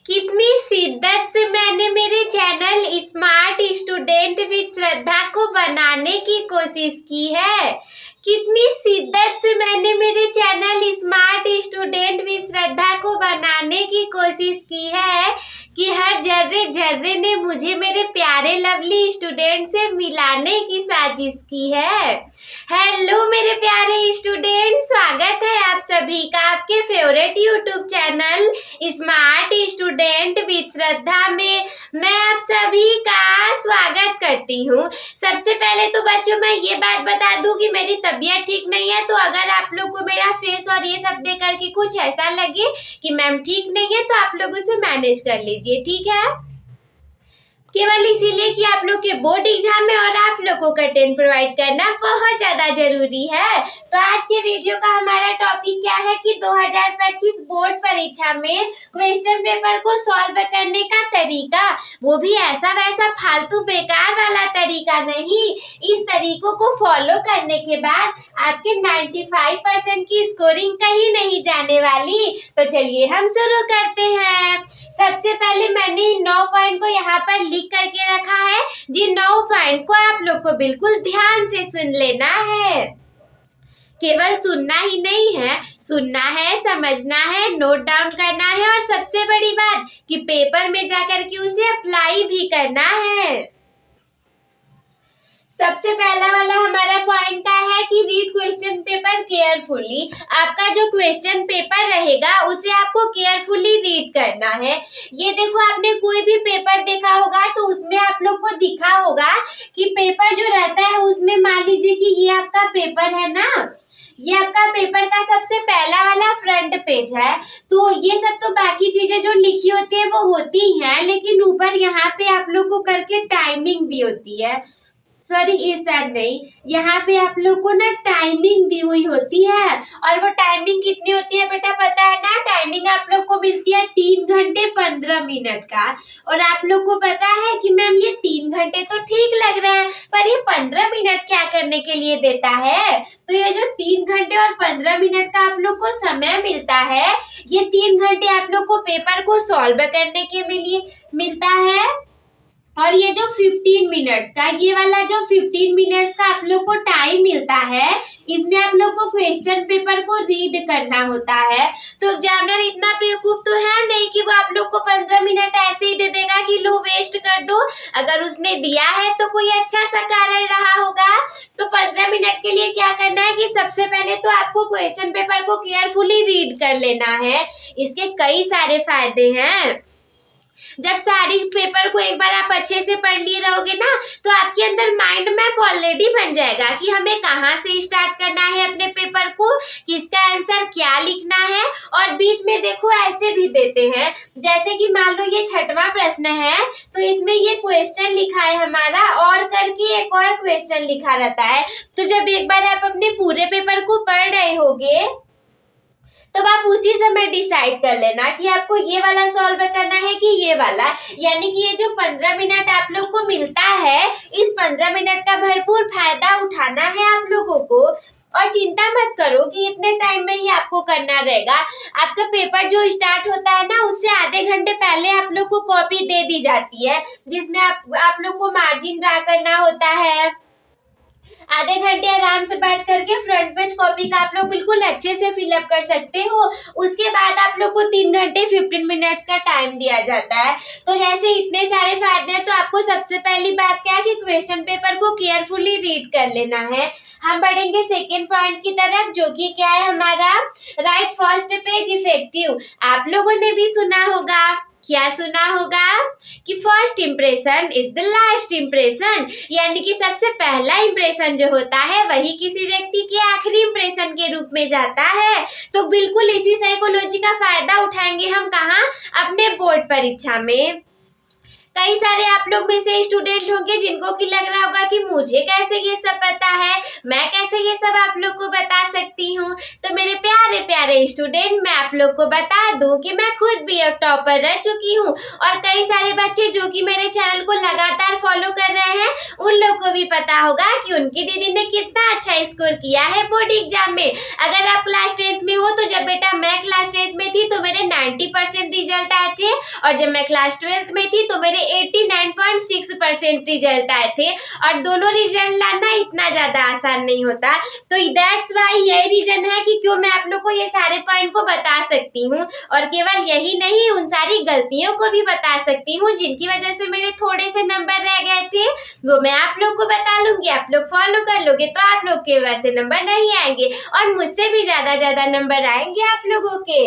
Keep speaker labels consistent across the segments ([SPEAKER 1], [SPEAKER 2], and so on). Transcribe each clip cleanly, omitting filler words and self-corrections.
[SPEAKER 1] कितनी शिद्दत से मैंने मेरे चैनल स्मार्ट स्टूडेंट विद श्रद्धा को बनाने की कोशिश की है। कितनी शिद्दत से मैंने मेरे चैनल स्मार्ट स्टूडेंट विद श्रद्धा को बनाने की कोशिश की है कि हर जर्रे जर्रे ने मुझे मेरे प्यारे लवली स्टूडेंट से मिलाने की साजिश की है। हेलो मेरे प्यारे स्टूडेंट, स्वागत है आप सभी का आपके favourite YouTube channel smart student with Shraddha में। मैं आप सभी का स्वागत करती हूँ। सबसे पहले तो बच्चों मैं ये बात बता दूं कि मेरी तबीयत ठीक नहीं है, तो अगर आप लोग को मेरा फेस और ये सब देख करके कुछ ऐसा लगे कि मैम ठीक नहीं है तो आप लोग उसे मैनेज कर लीजिए, ठीक है। केवल इसीलिए कि आप लोग के बोर्ड एग्जाम में और आप लोगों को कंटेंट प्रोवाइड करना बहुत ज्यादा जरूरी है। तो आज के वीडियो का हमारा टॉपिक क्या है कि 2025 बोर्ड परीक्षा में क्वेश्चन पेपर को सॉल्व करने का तरीका, वो भी ऐसा वैसा फालतू बेकार वाला तरीका नहीं। इस तरीकों को फॉलो करने के बाद आपके 95% की स्कोरिंग कहीं नहीं जाने वाली। तो चलिए हम शुरू करते हैं। सबसे पहले मैंने 9 पॉइंट को यहाँ पर लिख करके रखा है। जिन 9 पॉइंट को आप लोग को बिल्कुल ध्यान से सुन लेना है। केवल सुनना ही नहीं है, सुनना है, समझना है, नोट डाउन करना है और सबसे बड़ी बात कि पेपर में जाकर के उसे अप्लाई भी करना है। सबसे पहला वाला हमारा पॉइंट का है कि रीड क्वेश्चन पेपर केयरफुली। आपका जो क्वेश्चन पेपर रहेगा उसे आपको केयरफुली रीड करना है। ये देखो, आपने कोई भी पेपर देखा होगा तो उसमें आप लोग को दिखा होगा कि पेपर जो रहता है उसमें मान लीजिए कि ये आपका पेपर है ना, ये आपका पेपर का सबसे पहला वाला फ्रंट पेज है। तो ये सब तो बाकी चीजें जो लिखी होती है वो होती हैं, लेकिन ऊपर यहाँ पे आप लोग को करके टाइमिंग भी होती है। सॉरी, इस साइड नहीं, यहाँ पे आप लोग को ना टाइमिंग दी हुई होती है। और वो टाइमिंग कितनी होती है बेटा पता है ना? टाइमिंग आप लोग को मिलती है 3 घंटे 15 मिनट का। और आप लोग को पता है कि मैम ये 3 घंटे तो ठीक लग रहा है, पर ये 15 मिनट क्या करने के लिए देता है? तो ये जो 3 घंटे और 15 मिनट का आप लोग को समय मिलता है, ये 3 घंटे आप लोग को पेपर को सॉल्व करने के लिए मिलता है। और ये जो 15 मिनट्स का, ये वाला जो 15 मिनट्स का आप लोग को टाइम मिलता है, इसमें आप लोग को क्वेश्चन पेपर को रीड करना होता है। तो एग्जामिनर इतना बेवकूफ तो है नहीं कि वो आप लोग को 15 मिनट ऐसे ही दे देगा कि लो वेस्ट कर दो। अगर उसने दिया है तो कोई अच्छा सा कारण रहा होगा। तो 15 मिनट के लिए क्या करना है कि सबसे पहले तो आपको क्वेश्चन पेपर को केयरफुली रीड कर लेना है। इसके कई सारे फायदे हैं। जब सारी पेपर को एक बार आप अच्छे से पढ़ लिए रहोगे ना, तो आपके अंदर माइंड मैप ऑलरेडी बन जाएगा कि हमें कहाँ से स्टार्ट करना है अपने पेपर को, किसका आंसर क्या लिखना है। और बीच में देखो ऐसे भी देते हैं, जैसे कि मान लो ये 6वां प्रश्न है तो इसमें ये क्वेश्चन लिखा है हमारा और करके एक और क्वेश्चन लिखा रहता है। तो जब एक बार आप अपने पूरे पेपर को पढ़ रहे होगे तब आप उसी समय डिसाइड कर लेना कि आपको ये वाला सॉल्व करना है कि ये वाला। यानी कि ये जो 15 मिनट आप लोग को मिलता है, इस 15 मिनट का भरपूर फायदा उठाना है आप लोगों को। और चिंता मत करो कि इतने टाइम में ही आपको करना रहेगा। आपका पेपर जो स्टार्ट होता है ना, उससे आधे घंटे पहले आप लोग को कॉपी दे दी जाती है, जिसमें आप लोग को मार्जिन ड्रा करना होता है। आधे घंटे आराम से बैठ करके फ्रंट पेज कॉपी का आप लोग बिल्कुल अच्छे से फिलअप कर सकते हो। उसके बाद आप लोग को 3 घंटे 15 मिनट्स का टाइम दिया जाता है। तो जैसे इतने सारे फायदे हैं, तो आपको सबसे पहली बात क्या है कि क्वेश्चन पेपर को केयरफुली रीड कर लेना है। हम बढ़ेंगे सेकेंड पॉइंट की तरफ, जो कि क्या है हमारा राइट फर्स्ट पेज इफेक्टिव। आप लोगों ने भी सुना होगा, क्या सुना होगा कि first impression is the last impression. यानी कि सबसे पहला इम्प्रेशन जो होता है वही किसी व्यक्ति के आखिरी इम्प्रेशन के रूप में जाता है। तो बिल्कुल इसी साइकोलॉजी का फायदा उठाएंगे हम कहाँ? अपने बोर्ड परीक्षा में। कई सारे आप लोग में से स्टूडेंट होंगे जिनको कि लग रहा होगा कि मुझे कैसे ये सब पता है, मैं कैसे ये सब आप लोग को बता सकती हूँ। तो मेरे प्यारे प्यारे स्टूडेंट, मैं आप लोग को बता दूं कि मैं खुद भी एक टॉपर रह चुकी हूँ और कई सारे बच्चे जो कि मेरे चैनल को लगातार फॉलो कर रहे हैं उन लोग को भी पता होगा कि उनकी दीदी ने कितना अच्छा स्कोर किया है बोर्ड एग्जाम में। अगर आप क्लास 10th में हो तो जब बेटा मैं क्लास 10th में थी तो मेरे 90% रिजल्ट आए थे और जब मैं क्लास 12th में थी तो मेरे 89.6% रिजल्ट आए थे और दोनों रिजल्ट लाना इतना ज्यादा आसान नहीं होता। तो दैट्स वाई यही रीजन है कि क्यों मैं आप लोग को ये सारे पॉइंट को बता सकती हूँ और केवल यही नहीं उन सारी गलतियों को भी बता सकती हूँ जिनकी वजह से मेरे थोड़े से नंबर रह गए थे, वो मैं आप लोग को बता लूंगी। आप लोग फॉलो कर लोगे तो आप लोग के वैसे नंबर नहीं आएंगे और मुझसे भी ज्यादा नंबर आएंगे आप लोगों के।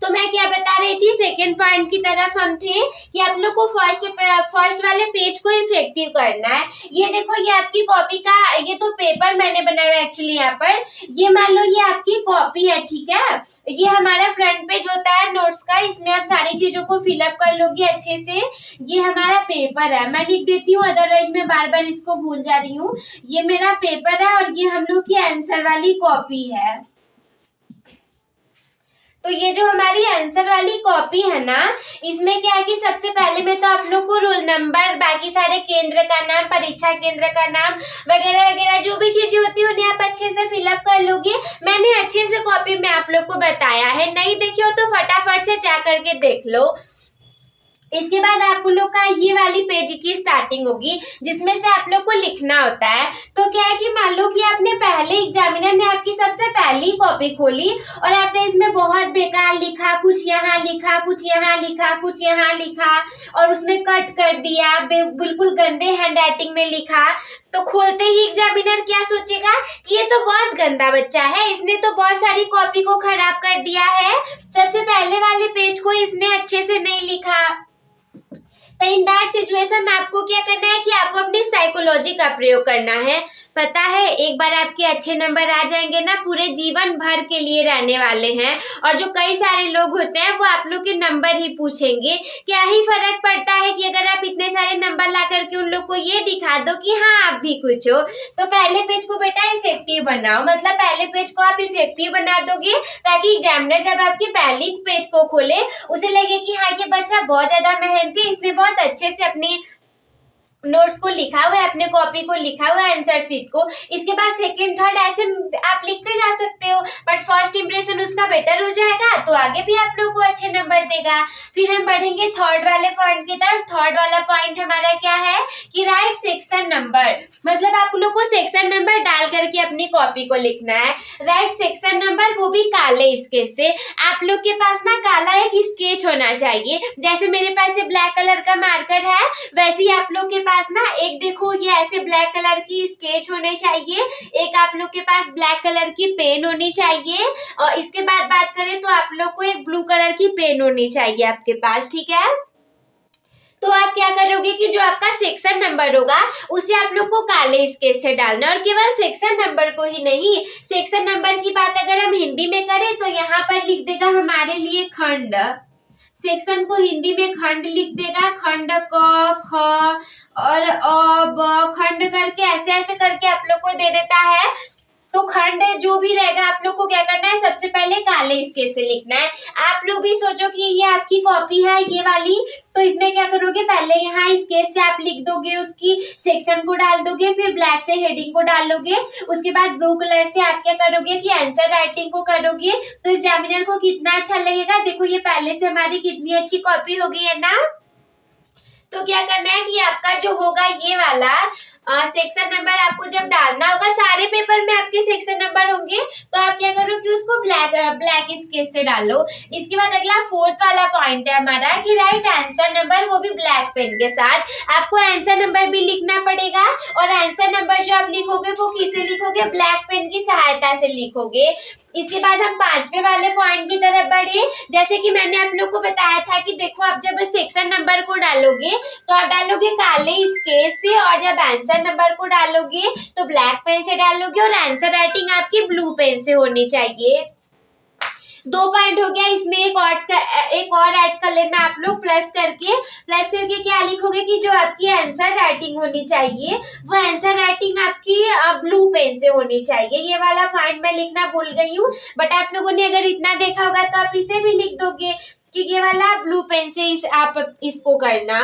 [SPEAKER 1] तो मैं क्या बता रही थी, सेकंड पॉइंट की तरफ हम थे कि आप लोग को फर्स्ट वाले पेज को इफेक्टिव करना है। ये देखो ये आपकी कॉपी का ये तो पेपर मैंने बनाया है एक्चुअली यहाँ पर। ये मान लो ये आपकी कॉपी है, ठीक है। ये हमारा फ्रंट पेज होता है नोट्स का, इसमें आप सारी चीजों को फिलअप कर लोगे अच्छे से। ये हमारा पेपर है, मैं लिख देती हूँ अदरवाइज मैं बार बार इसको भूल जा रही हूँ। ये मेरा पेपर है और ये हम लोग की आंसर वाली कॉपी है। तो ये जो हमारी आंसर वाली कॉपी है ना, इसमें क्या है कि सबसे पहले में तो आप लोग को रोल नंबर, बाकी सारे केंद्र का नाम, परीक्षा केंद्र का नाम वगैरह वगैरह जो भी चीजें होती है उन्हें आप अच्छे से फिलअप कर लोगे। मैंने अच्छे से कॉपी में आप लोग को बताया है, नहीं देखे हो तो फटाफट से जा करके देख लो। इसके बाद आप लोग का ये वाली पेज की स्टार्टिंग होगी जिसमें से आप लोग को लिखना होता है। तो क्या है कि मान लो कि आपने पहले एग्जामिनर ने आपकी सबसे पहली कॉपी खोली और आपने इसमें बहुत बेकार लिखा, कुछ यहाँ लिखा, कुछ यहाँ लिखा, कुछ यहाँ लिखा और उसमें कट कर दिया, बिल्कुल गंदे हैंडराइटिंग में लिखा। तो खोलते ही एग्जामिनर क्या सोचेगा कि ये तो बहुत गंदा बच्चा है, इसने तो बहुत सारी कॉपी को खराब कर दिया है, सबसे पहले वाले पेज को इसने अच्छे से नहीं लिखा। तो इन दैट सिचुएशन आपको क्या करना है कि आपको अपनी साइकोलॉजी का प्रयोग करना है। पता है एक बार आपके अच्छे नंबर आ जाएंगे ना, पूरे जीवन भर के लिए रहने वाले हैं। और जो कई सारे लोग होते हैं वो आप लोग के नंबर ही पूछेंगे। क्या ही फर्क पड़ता है कि अगर आप इतने सारे नंबर ला करके उन लोग को ये दिखा दो कि हाँ आप भी कुछ हो। तो पहले पेज को बेटा इफेक्टिव बनाओ, मतलब पहले पेज को आप इफेक्टिव बना दोगे ताकि एग्जामिनर जब आपके पहले पेज को खोले उसे लगे कि हाँ ये बच्चा बहुत ज्यादा मेहनती, इसने बहुत अच्छे से अपनी नोट्स को लिखा हुआ है, अपने कॉपी को लिखा हुआ है, आंसर शीट को। इसके बाद सेकंड थर्ड ऐसे आप लिखते जा सकते हो, बट फर्स्ट इंप्रेशन उसका बेटर हो जाएगा तो आगे भी आप लोग को अच्छे नंबर देगा। फिर हम बढ़ेंगे थर्ड वाले पॉइंट की तरफ। थर्ड वाला पॉइंट हमारा क्या है कि राइट सेक्शन नंबर, मतलब आप लोग को सेक्शन नंबर डाल करके अपनी कॉपी को लिखना है। राइट सेक्शन नंबर, वो भी काले स्केच से। आप लोग के पास ना काला एक स्केच होना चाहिए, जैसे मेरे पास ब्लैक कलर का मार्कर है वैसे ही आप लोग के पास ना एक देखो ये ऐसे ब्लैक कलर की स्केच होने चाहिए, एक आप लोग के पास ब्लैक कलर की पेन होनी चाहिए और इसके बाद बात करें तो आप लोग को एक ब्लू कलर की पेन होनी चाहिए आपके पास, ठीक है। तो आप क्या करोगे कि जो आपका सेक्शन नंबर होगा उसे आप लोग को काले स्केच से डालना। और केवल सेक्शन नंबर को ही नहीं, सेक्शन नंबर की बात अगर हम हिंदी में करें तो यहाँ पर लिख देगा हमारे लिए खंड, सेक्शन को हिंदी में खंड लिख देगा, खंड क ख और अ ब, खंड करके ऐसे ऐसे करके आप लोग को दे देता है। तो खंड जो भी रहेगा आप लोग को क्या करना है, सबसे पहले काले स्केच से लिखना है। आप लोग भी सोचो कि ये आपकी कॉपी है ये वाली, तो इसमें क्या करोगे पहले यहाँ स्केच से आप लिख दोगे, उसकी सेक्शन को डाल दोगे, फिर ब्लैक से हेडिंग को डाल लोगे, उसके बाद ब्लू कलर से आप क्या करोगे कि आंसर राइटिंग को करोगे। तो एग्जामिनर को कितना अच्छा लगेगा, देखो ये पहले से हमारी कितनी अच्छी कॉपी हो गई है ना। तो क्या करना है कि आपका जो होगा ये वाला सेक्शन नंबर आपको जब डालना होगा, सारे पेपर में आपके सेक्शन नंबर होंगे, तो आप क्या करो कि उसको ब्लैक स्केच से डालो। इसके बाद अगला फोर्थ वाला पॉइंट है हमारा कि राइट आंसर नंबर, वो भी ब्लैक पेन के साथ। आपको आंसर नंबर भी लिखना पड़ेगा और आंसर नंबर जो आप लिखोगे वो किससे लिखोगे, ब्लैक पेन की सहायता से लिखोगे। इसके बाद हम पांचवे वाले पॉइंट की तरफ बढ़े। जैसे कि मैंने आप लोग को बताया था कि देखो आप जब सेक्शन नंबर को डालोगे तो आप डालोगे काले स्केच से, और जब आंसर नंबर को डालोगे तो ब्लैक पेन से डालोगे, और आंसर राइटिंग आपकी ब्लू पेन से होनी चाहिए। 2 पॉइंट हो गया, इसमें एक और ऐड कर लेना आप लोग प्लस करके क्या लिखोगे कि जो आपकी आंसर राइटिंग होनी चाहिए वो आंसर राइटिंग आपकी ब्लू पेन से होनी चाहिए। ये वाला पॉइंट मैं लिखना भूल गई हूँ, बट आप लोगों ने अगर इतना देखा होगा तो आप इसे भी लिख दोगे कि ये वाला ब्लू पेन से आप इसको करना।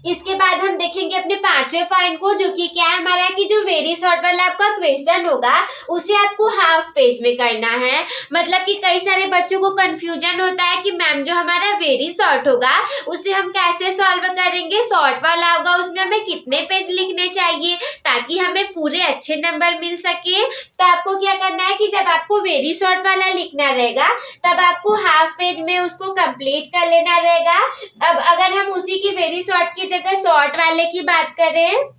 [SPEAKER 1] इसके बाद हम देखेंगे अपने 5वें पॉइंट को, जो कि क्या है हमारा कि जो वेरी शॉर्ट वाला आपका क्वेश्चन होगा उसे आपको हाफ पेज में करना है। मतलब कि कई सारे बच्चों को कंफ्यूजन होता है कि मैम जो हमारा वेरी शॉर्ट होगा उसे हम कैसे सॉल्व करेंगे, शॉर्ट वाला होगा उसमें हमें कितने पेज लिखने चाहिए ताकि हमें पूरे अच्छे नंबर मिल सके। तो आपको क्या करना है कि जब आपको वेरी शॉर्ट वाला लिखना रहेगा तब आपको हाफ पेज में उसको कंप्लीट कर लेना रहेगा। अब अगर हम उसी की वेरी शॉर्ट की जगह शॉर्ट वाले की बात करें,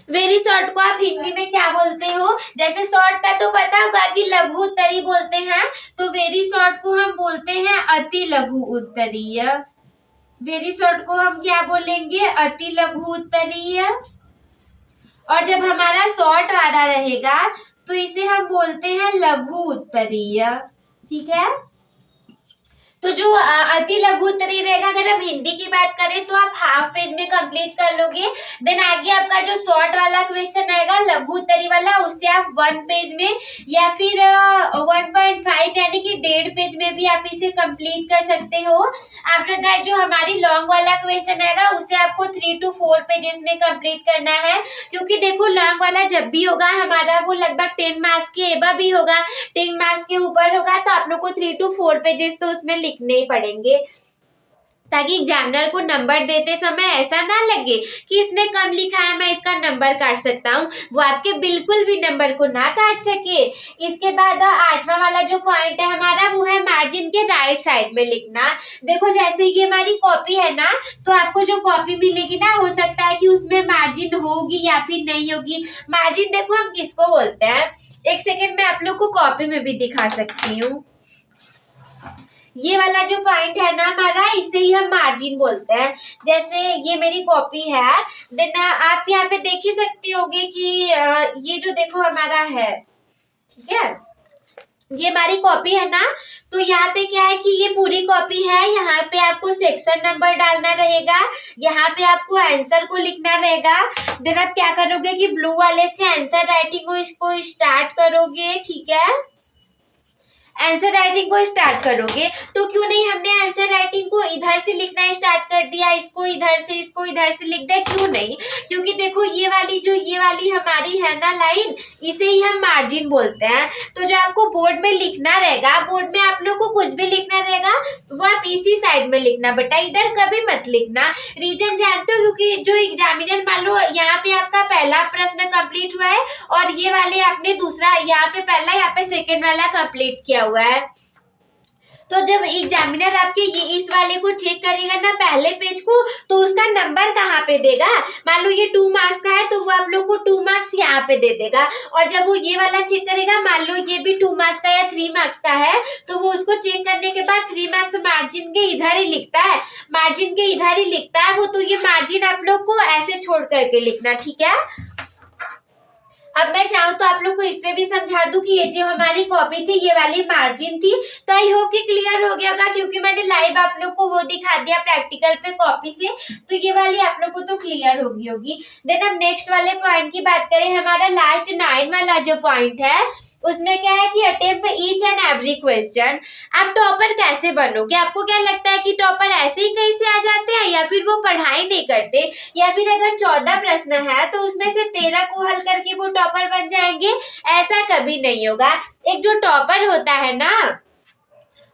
[SPEAKER 1] वेरी शॉर्ट को आप हिंदी में क्या बोलते हो? जैसे शॉर्ट का तो पता होगा कि लघु उत्तरीय बोलते हैं, तो वेरी शॉर्ट को हम बोलते हैं अति लघु उत्तरीय। वेरी शॉर्ट को हम क्या बोलेंगे? अति लघु उत्तरीय। और जब हमारा शॉर्ट वाला रहेगा तो इसे हम बोलते हैं लघु उत्तरीय। ठीक है, तो जो अति लघु उत्तरीय रहेगा, अगर हम हिंदी की बात करें तो आप हाफ पेज में कंप्लीट कर लोगे। देन आगे आपका जो शॉर्ट वाला क्वेश्चन रहेगा लघु उत्तरीय वाला, उससे आप 1 पेज में या फिर 1.5 यानी कि 1.5 पेज में भी आप इसे कंप्लीट कर सकते हो। आफ्टर दैट जो हमारी लॉन्ग वाला क्वेश्चन रहेगा उसे आपको 3 to 4 पेजेस में कंप्लीट करना है, क्योंकि देखो लॉन्ग वाला जब भी होगा हमारा वो लगभग 10 मार्क्स के एबव भी होगा, 10 मार्क्स के ऊपर होगा, तो आप लोग को 3 to 4 पेजेस तो उसमें लिखने ही पड़ेंगे, ताकि एग्जामिनर को नंबर देते समय ऐसा ना लगे कि इसने कम लिखा है मैं इसका नंबर काट सकता हूँ, वो आपके बिल्कुल भी नंबर को ना काट सके। इसके बाद 8वां वाला जो पॉइंट है हमारा वो है मार्जिन के राइट साइड में लिखना। देखो जैसे ये हमारी कॉपी है ना, तो आपको जो कॉपी मिलेगी ना हो सकता है कि उसमें मार्जिन होगी या फिर नहीं होगी। मार्जिन देखो हम किसको बोलते हैं, एक सेकेंड में आप लोग को कॉपी में भी दिखा सकती हूँ। ये वाला जो पॉइंट है ना हमारा, इसे ही हम मार्जिन बोलते हैं। जैसे ये मेरी कॉपी है, देन आप यहाँ पे देख ही सकती होगी कि ये जो देखो हमारा है, ठीक है, ये हमारी कॉपी है ना, तो यहाँ पे क्या है कि ये पूरी कॉपी है। यहाँ पे आपको सेक्शन नंबर डालना रहेगा, यहाँ पे आपको आंसर को लिखना रहेगा। देन आप क्या करोगे कि ब्लू वाले से आंसर राइटिंग को इसको स्टार्ट करोगे। ठीक है, आंसर राइटिंग को स्टार्ट करोगे, तो क्यों नहीं हमने आंसर राइटिंग को इधर से लिखना स्टार्ट कर दिया, इसको इधर से लिख दिया, क्यों नहीं? क्योंकि देखो ये वाली हमारी है ना लाइन, इसे ही हम मार्जिन बोलते हैं। तो जो आपको बोर्ड में लिखना रहेगा, बोर्ड में आप लोग को कुछ भी लिखना रहेगा वो आप इसी साइड में लिखना बेटा, इधर कभी मत लिखना। रीजन जानते हो? क्योंकि जो एग्जामिनर मान लो यहाँ पे आपका पहला प्रश्न कंप्लीट हुआ है और ये वाले आपने दूसरा, यहाँ पे पहला, यहाँ पे सेकेंड वाला कंप्लीट किया हुआ है, तो जब एग्जामिनर आपके ये इस वाले को चेक करेगा ना पहले पेज को, तो उसका नंबर कहाँ पे देगा? मान लो ये 2 मार्क्स का है तो वो आप लोग को 2 मार्क्स यहाँ पे दे देगा। और जब वो ये वाला चेक करेगा, मान लो ये भी 2 मार्क्स का या 3 मार्क्स का है, तो वो उसको चेक करने के बाद 3 मार्क्स मार्जिन के इधर ही लिखता है, मार्जिन के इधर ही लिखता है वो। तो ये मार्जिन आप लोग को ऐसे छोड़ करके लिखना। ठीक है, अब मैं चाहूँ तो आप लोग को इसमें भी समझा दूं कि ये जो हमारी कॉपी थी ये वाली मार्जिन थी। तो आई होप कि क्लियर हो गया होगा, क्योंकि मैंने लाइव आप लोग को वो दिखा दिया प्रैक्टिकल पे कॉपी से, तो ये वाली आप लोग को तो क्लियर होगी। देन अब नेक्स्ट वाले पॉइंट की बात करें, हमारा लास्ट 9 वाला जो पॉइंट है उसमें क्या है कि attempt each and every question. आप टॉपर कैसे बनोगे? आपको क्या लगता है कि टॉपर ऐसे ही कहीं से आ जाते हैं, या फिर वो पढ़ाई नहीं करते, या फिर अगर 14 प्रश्न है तो उसमें से 13 को हल करके वो टॉपर बन जाएंगे? ऐसा कभी नहीं होगा। एक जो टॉपर होता है ना,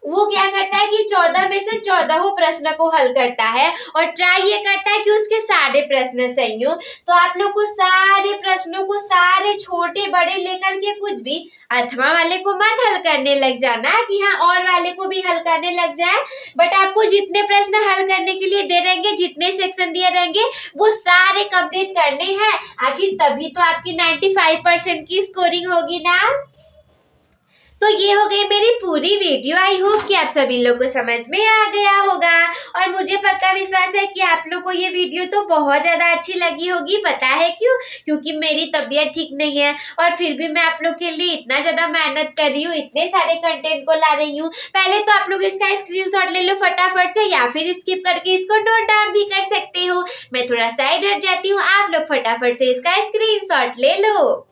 [SPEAKER 1] वो क्या करता है कि 14 में से 14 प्रश्न को हल करता है और ट्राई ये करता है कि उसके सारे प्रश्न सही हो। तो आप लोग को सारे प्रश्नों को, सारे छोटे बड़े लेकर के कुछ भी अथवा वाले को मत हल करने लग जाना कि हाँ और वाले को भी हल करने लग जाए, बट आपको जितने प्रश्न हल करने के लिए दे रहेंगे, जितने सेक्शन दिए रहेंगे, वो सारे कंप्लीट करने हैं। आखिर तभी तो आपकी 95% की स्कोरिंग होगी ना। तो ये हो गई मेरी पूरी वीडियो। आई होप कि आप सभी लोग को समझ में आ गया होगा और मुझे पक्का विश्वास है कि आप लोग को ये वीडियो तो बहुत ज़्यादा अच्छी लगी होगी। पता है क्यों? क्योंकि मेरी तबीयत ठीक नहीं है और फिर भी मैं आप लोग के लिए इतना ज़्यादा मेहनत कर रही हूँ, इतने सारे कंटेंट को ला रही हूँ। पहले तो आप लोग इसका स्क्रीनशॉट ले लो फटाफट से, या फिर स्किप करके इसको नोट डाउन भी कर सकते हो। मैं थोड़ा साइड हट जाती हूँ, आप लोग फटाफट से इसका स्क्रीनशॉट ले लो।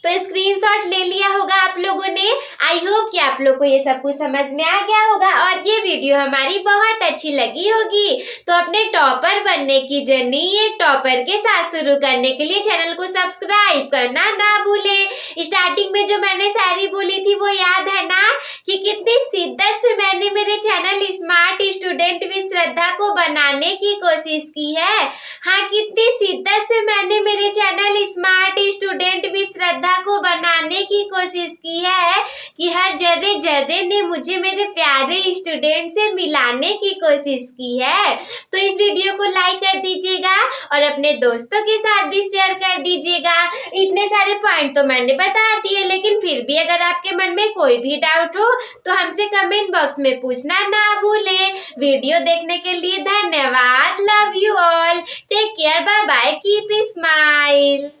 [SPEAKER 1] तो स्क्रीनशॉट ले लिया होगा आप लोगों ने। आई होप कि आप लोग को ये सब कुछ समझ में आ गया होगा और ये वीडियो हमारी बहुत अच्छी लगी होगी। तो अपने टॉपर बनने की जर्नी एक टॉपर के साथ शुरू करने के लिए चैनल को सब्सक्राइब करना ना भूले। स्टार्टिंग में जो मैंने शायरी बोली थी वो याद है ना, कि कितनी शिद्दत से मैंने मेरे चैनल स्मार्ट स्टूडेंट विद श्रद्धा को बनाने की कोशिश की है। हाँ, कितनी शिद्दत से मैंने मेरे चैनल स्मार्ट स्टूडेंट विद श्रद्धा को बनाने की कोशिश की है कि हर जर्रे जर्रे ने मुझे मेरे प्यारे स्टूडेंट से मिलाने की कोशिश की है। तो इस वीडियो को लाइक कर दीजिएगा और अपने दोस्तों के साथ भी शेयर कर दीजिएगा। इतने सारे पॉइंट तो मैंने बता दिए, लेकिन फिर भी अगर आपके मन में कोई भी डाउट हो तो हमसे कमेंट बॉक्स में पूछना ना भूलें। वीडियो देखने के लिए धन्यवाद। Love you all, take care, bye bye, keep smile.